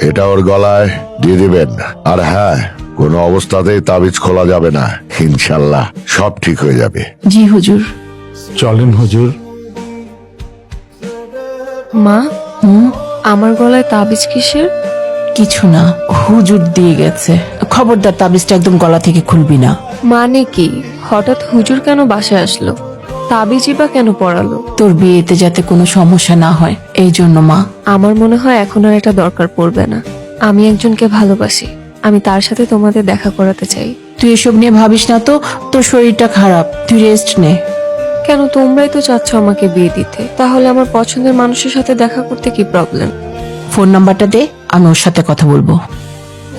এটা ওর গলায় দিয়ে দিবেন। আর হ্যাঁ, কোনো অবস্থাতেই তাবিজ খোলা যাবে না। ইনশাল্লাহ সব ঠিক হয়ে যাবে। জি হুজুর। চলেন হুজুর। মা, আমার গলায় তাবিজ কিসের? কিছু না, হুজুর দিয়ে গেছে। খবরদার তাবিজটা একদম গলা থেকে খুলবি না। মানে কি, হঠাৎ হুজুর কেন বাসায় আসলো? তাবিজই বা কেন পড়ালো? তোর বিয়েতে যাতে কোনো সমস্যা না হয় এই জন্য মা। আমার মনে হয় এখন আর এটা দরকার পড়বে না। আমি একজনকে ভালোবাসি, আমি তার সাথে তোমাদের দেখা করাতে চাই। তুই এসব নিয়ে ভাবিস না তো, তোর শরীরটা খারাপ, তুই রেস্ট নে। কেন, তোমরাই তো চাচ্ছ আমাকে বিয়ে দিতে, তাহলে আমার পছন্দের মানুষের সাথে দেখা করতে কি প্রবলেম? ফোন নাম্বারটা দে, আমি ওর সাথে কথা বলবো।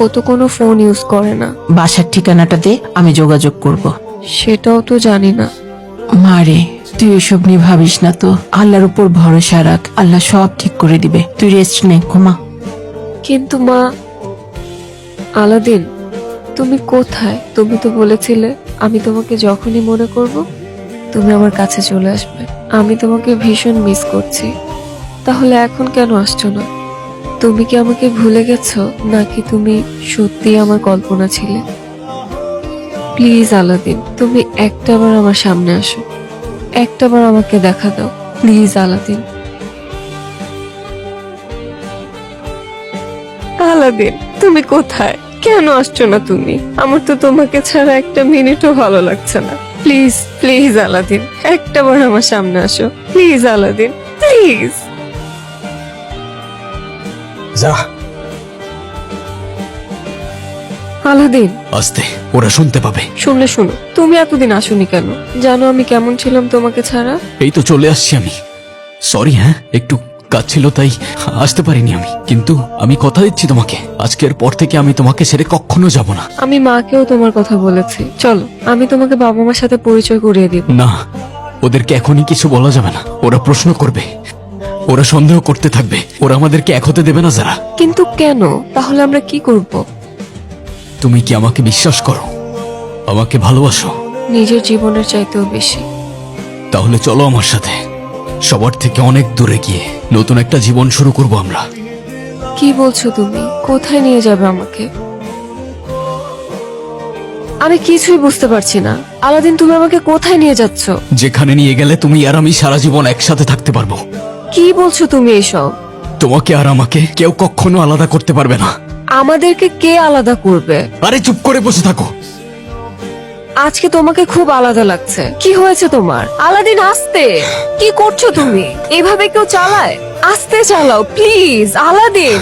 ও তো কোনো ফোন ইউজ করে না। বাসার ঠিকানাটা দে, আমি যোগাযোগ করব। সেটাও তো জানি না। মারে, তুই এসব নিয়ে ভাবিস না তো, আল্লাহর উপর ভরসা রাখ, আল্লাহ সব ঠিক করে দিবে। তুই রেস্ট নে, ঘুমা। কিন্তু মা, আলাদিন তুমি কোথায়? তুমি তো বলেছিলে আমি তোমাকে যখনই মনে করব তুমি আমার কাছে চলে আসবে। আমি তোমাকে ভীষণ মিস করছি। তাহলে এখন কেন আসছো না? তুমি কি আমাকে ভুলে গেছো, নাকি তুমি সত্যি আমার কল্পনা ছিলে? প্লিজ আলাদিন, তুমি একটাবার আমার সামনে আসো, একটাবার আমাকে দেখা দাও, প্লিজ আলাদিন। আলাদিন, তুমি কোথায়? কেন আসছো না তুমি? আমার তো তোমাকে ছাড়া একটা মিনিটও ভালো লাগছে না। প্লিজ প্লিজ আলাদিন, একটাবার আমার সামনে আসো, প্লিজ আলাদিন, প্লিজ। যা। আলাদিন, আস্তে, ওরা শুনতে পাবে। শুনলে শুনো, তুমি এতদিন আসোনি কেন? জানো আমি কেমন ছিলাম তোমাকে ছাড়া? এই তো চলে আসছি আমি। সরি, হ্যাঁ একটু কাজ ছিল তাই আসতে পারিনি আমি, কিন্তু আমি কথা দিচ্ছি তোমাকে, আজকের পর থেকে আমি তোমাকে ছেড়ে কখনো যাব না। আমি মাকেও তোমার কথা বলেছি। চলো, আমি তোমাকে বাবা মার সাথে পরিচয় করিয়ে দিব। না, ওদেরকে এখনই কিছু বলা যাবে না। ওরা প্রশ্ন করবে, ওরা সন্দেহ করতে থাকবে, ওরা আমাদেরকে এক হতে দেবে না যারা। কিন্তু কেন? তাহলে আমরা কি করব? তুমি কি আমাকে বিশ্বাস করো? আমাকে ভালোবাসো? নিজের জীবনের চাইতেও বেশি। তাহলে চলো আমার সাথে, সবার থেকে অনেক দূরে গিয়ে নতুন একটা জীবন শুরু করব আমরা। কি বলছো তুমি? কোথায় নিয়ে যাবে আমাকে? আমি কিছুই বুঝতে পারছি না। আলাদিন, তুমি আমাকে কোথায় নিয়ে যাচ্ছ? যেখানে নিয়ে গেলে তুমি আর আমি সারা জীবন একসাথে থাকতে পারবো। কি বলছো তুমি এসব? তোমাকে আর আমাকে কেউ কখনো আলাদা করতে পারবে না। আমাদেরকে কে আলাদা করবে? আরে চুপ করে বসে থাকো। আজকে তোমাকে খুব আলাদা লাগছে। কি হয়েছে তোমার? আলাদিন, আস্তে। কি করছো তুমি? এভাবে কেউ চালায়? আস্তে চালাও প্লিজ আলাদিন।